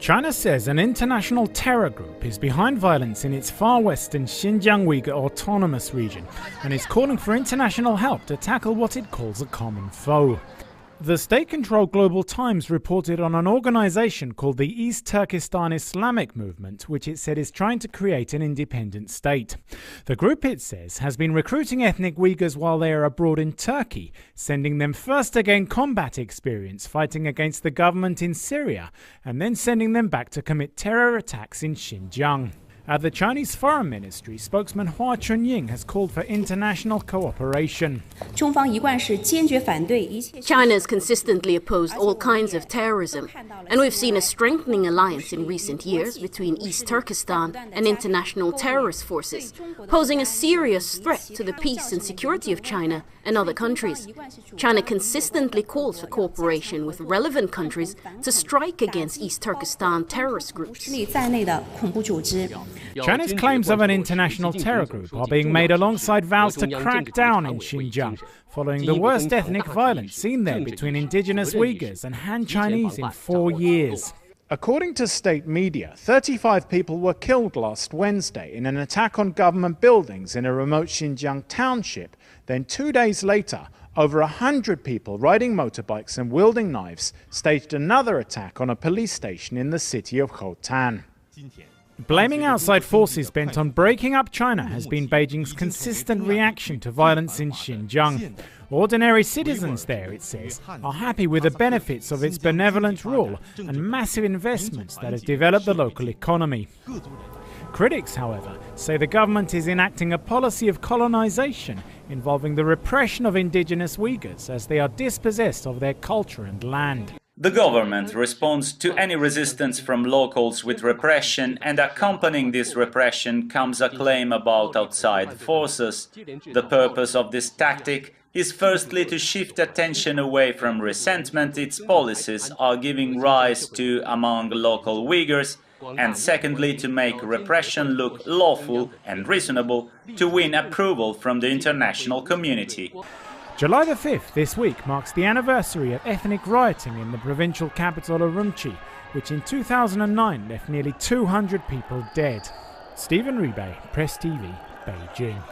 China says an international terror group is behind violence in its far western Xinjiang Uyghur Autonomous Region and is calling for international help to tackle what it calls a common foe. The state-controlled Global Times reported on an organization called the East Turkestan Islamic Movement, which it said is trying to create an independent state. The group, it says, has been recruiting ethnic Uyghurs while they are abroad in Turkey, sending them first to gain combat experience fighting against the government in Syria, and then sending them back to commit terror attacks in Xinjiang. At the Chinese Foreign Ministry, spokesman Hua Chunying has called for international cooperation. China has consistently opposed all kinds of terrorism, and we've seen a strengthening alliance in recent years between East Turkestan and international terrorist forces, posing a serious threat to the peace and security of China and other countries. China consistently calls for cooperation with relevant countries to strike against East Turkestan terrorist groups. China's claims of an international terror group are being made alongside vows to crack down in Xinjiang, following the worst ethnic violence seen there between indigenous Uyghurs and Han Chinese in 4 years. According to state media, 35 people were killed last Wednesday in an attack on government buildings in a remote Xinjiang township. Then 2 days later, over 100 people riding motorbikes and wielding knives staged another attack on a police station in the city of Khotan. Blaming outside forces bent on breaking up China has been Beijing's consistent reaction to violence in Xinjiang. Ordinary citizens there, it says, are happy with the benefits of its benevolent rule and massive investments that have developed the local economy. Critics, however, say the government is enacting a policy of colonization involving the repression of indigenous Uyghurs as they are dispossessed of their culture and land. The government responds to any resistance from locals with repression, and accompanying this repression comes a claim about outside forces. The purpose of this tactic is firstly to shift attention away from resentment its policies are giving rise to among local Uyghurs, and secondly to make repression look lawful and reasonable to win approval from the international community. July the 5th this week marks the anniversary of ethnic rioting in the provincial capital Urumqi, which in 2009 left nearly 200 people dead. Stephen Rebay, Press TV, Beijing.